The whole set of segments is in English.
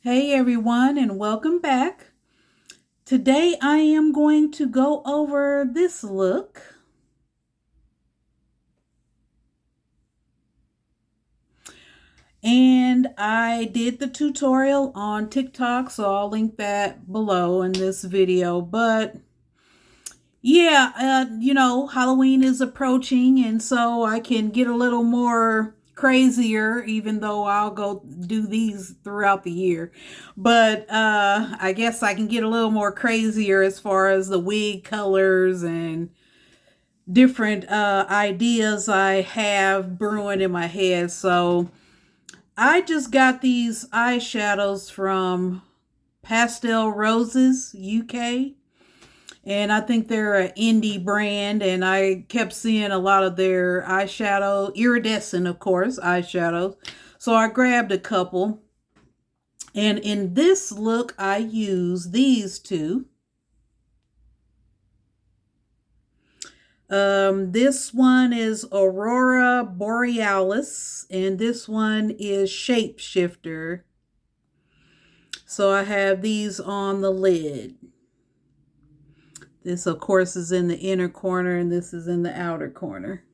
Hey everyone, and welcome back. Today I am going to go over this look. And I did the tutorial on TikTok, so I'll link that below in this video. But yeah, Halloween is approaching, and so I can get a little more crazier, even though I'll go do these throughout the year. But I guess I can get a little more crazier as far as the wig colors and different ideas I have brewing in my head. So I just got these eyeshadows from Pastel Roses UK, and I think they're an indie brand, and I kept seeing a lot of their eyeshadow, iridescent, of course, eyeshadows. So I grabbed a couple, and in this look, I use these two. This one is Aurora Borealis, and this one is Shapeshifter. So I have these on the lid. This, of course, is in the inner corner, and this is in the outer corner.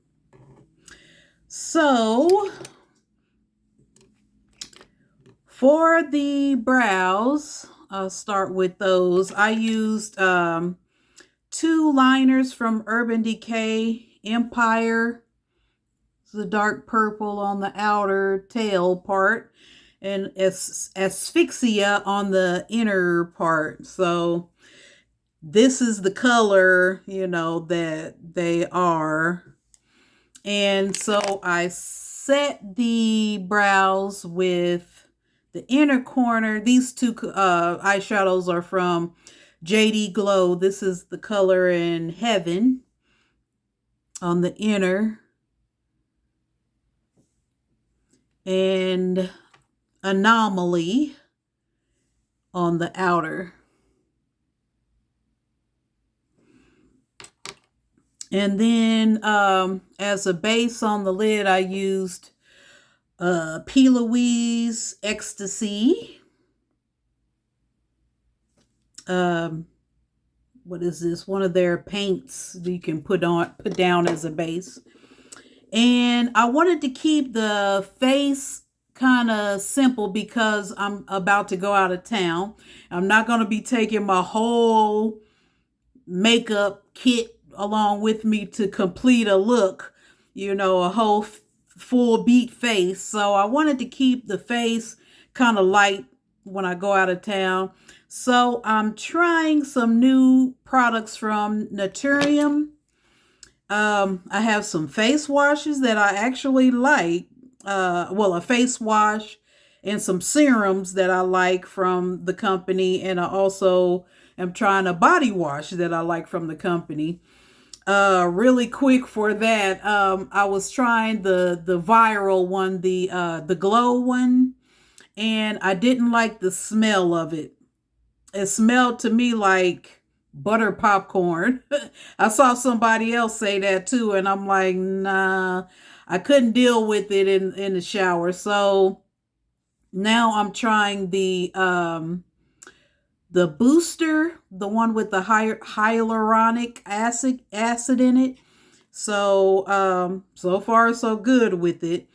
So, for the brows, I'll start with those. I used two liners from Urban Decay Empire. It's the dark purple on the outer tail part, and Asphyxia on the inner part. So this is the color, that they are. And so I set the brows with the inner corner. These two eyeshadows are from JD Glow. This is the color in Heaven on the inner, and Anomaly on the outer. And then as a base on the lid, I used P. Louise Ecstasy. What is this? One of their paints that you can put down as a base. And I wanted to keep the face kind of simple because I'm about to go out of town. I'm not going to be taking my whole makeup kit along with me to complete a look, a whole full beat face. So I wanted to keep the face kind of light when I go out of town. So I'm trying some new products from Naturium. I have some face washes that I actually like. A face wash and some serums that I like from the company. And I also am trying a body wash that I like from the company. Really quick for that, I was trying the viral one, the glow one, and I didn't like the smell of it. It smelled to me like butter popcorn. I saw somebody else say that too, and I'm like, nah, I couldn't deal with it in the shower. So now I'm trying the booster, the one with the hyaluronic acid in it. So so far so good with it.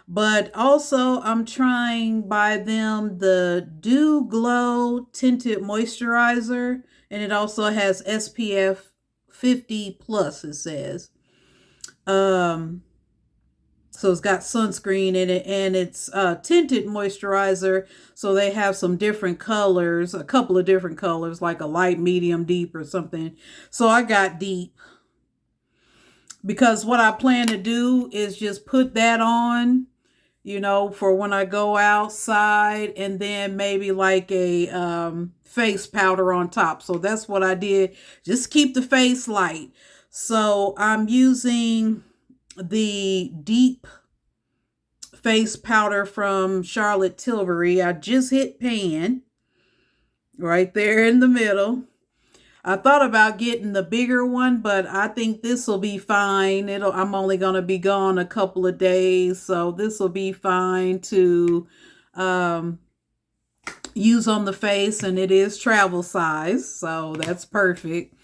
But also I'm trying by them the Dew Glow Tinted Moisturizer, and it also has SPF 50 plus, it says. Um so it's got sunscreen in it, and it's tinted moisturizer. So they have some different colors, a couple of different colors, like a light, medium, deep, or something. So I got deep because what I plan to do is just put that on, for when I go outside, and then maybe like a face powder on top. So that's what I did. Just keep the face light. So I'm using the deep face powder from Charlotte Tilbury. I just hit pan right there in the middle. I thought about getting the bigger one, but I think this will be fine. I'm only going to be gone a couple of days, so this will be fine to use on the face, and it is travel size, so that's perfect.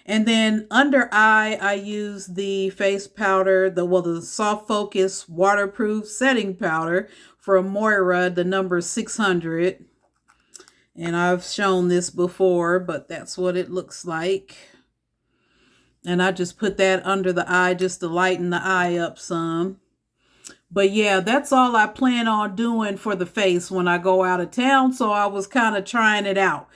And then under eye, I use the face powder, the soft focus waterproof setting powder from Moira, the number 600. And I've shown this before, but that's what it looks like. And I just put that under the eye just to lighten the eye up some. But yeah, that's all I plan on doing for the face when I go out of town. So I was kind of trying it out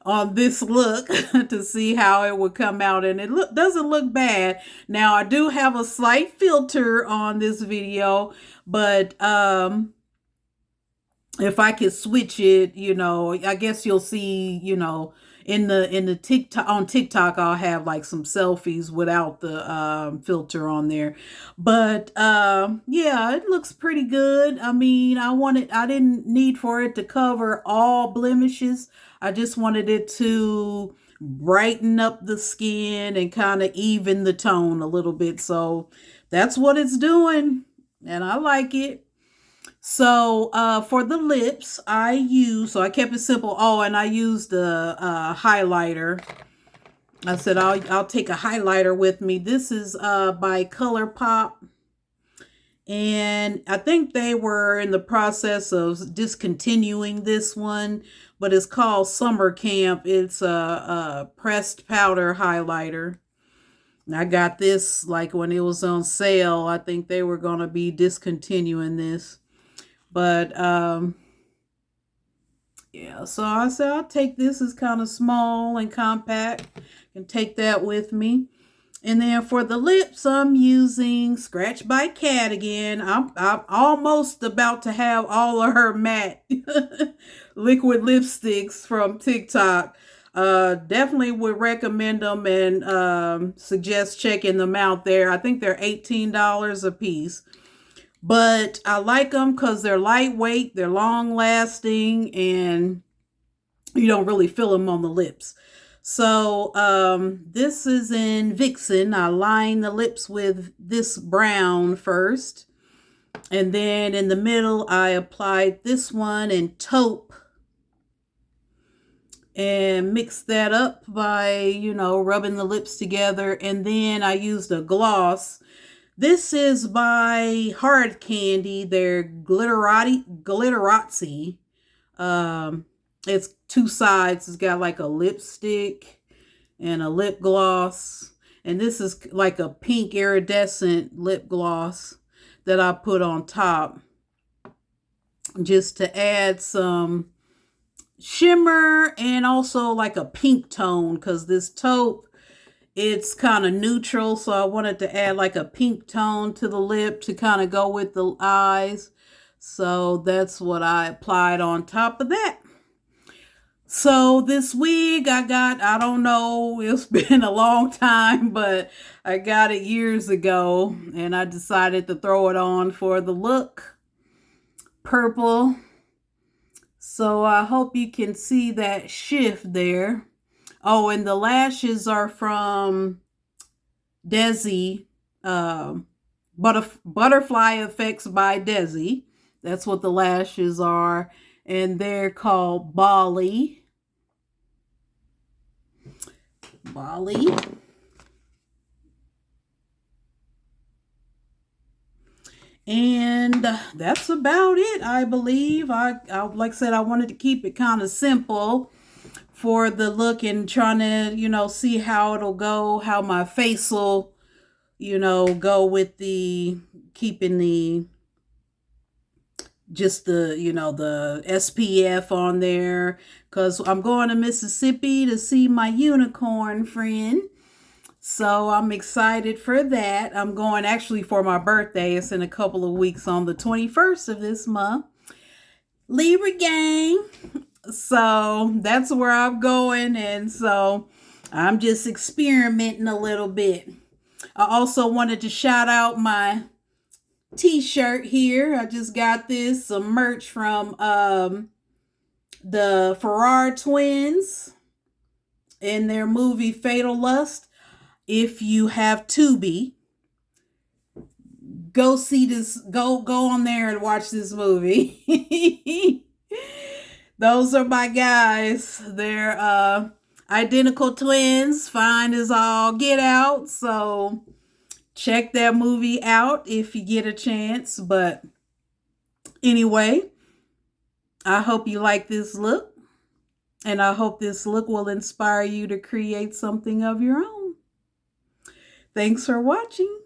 on this look to see how it would come out, and it doesn't look bad. Now I do have a slight filter on this video, but if I could switch it, I guess you'll see, in the TikTok, on TikTok, I'll have like some selfies without the filter on there. But yeah, it looks pretty good. I mean, I didn't need for it to cover all blemishes. I just wanted it to brighten up the skin and kind of even the tone a little bit. So that's what it's doing, and I like it. So for the lips, so I kept it simple. Oh, and I used the highlighter. I said I'll take a highlighter with me. This is by ColourPop. And I think they were in the process of discontinuing this one, but it's called Summer Camp. It's a pressed powder highlighter. I got this like when it was on sale. I think they were going to be discontinuing this. But yeah, so I said I'll take this. It's kind of small and compact. And take that with me. And then for the lips, I'm using Scratch by Cat again. I'm almost about to have all of her matte liquid lipsticks from TikTok. Definitely would recommend them and suggest checking them out there. I think they're $18 a piece. But I like them because they're lightweight, they're long lasting, and you don't really feel them on the lips. So this is in Vixen. I line the lips with this brown first. And then in the middle, I applied this one in taupe. And mix that up by, rubbing the lips together. And then I used a gloss. This is by Hard Candy. They're Glitterazzi. It's two sides. It's got like a lipstick and a lip gloss. And this is like a pink iridescent lip gloss that I put on top just to add some shimmer and also like a pink tone, because this taupe, it's kind of neutral. So I wanted to add like a pink tone to the lip to kind of go with the eyes. So that's what I applied on top of that. So this wig I don't know, it's been a long time, but I got it years ago and I decided to throw it on for the look. Purple. So I hope you can see that shift there. Oh, and the lashes are from Desi, Butterfly Effects by Desi. That's what the lashes are. And they're called Bali. And that's about it, I believe. I like I said, I wanted to keep it kind of simple for the look and trying to, see how it'll go, how my face will, go with the keeping the just the, the SPF on there, because I'm going to Mississippi to see my unicorn friend. So I'm excited for that. I'm going actually for my birthday. It's in a couple of weeks on the 21st of this month. Libra gang. So that's where I'm going. And so I'm just experimenting a little bit. I also wanted to shout out my t-shirt here. I just got this, some merch from the Farrar twins in their movie Fatal Lust. If you have Tubi, go see this, go on there and watch this movie. Those are my guys. They're identical twins, fine as all get out. So check that movie out if you get a chance. But anyway, I hope you like this look. And I hope this look will inspire you to create something of your own. Thanks for watching.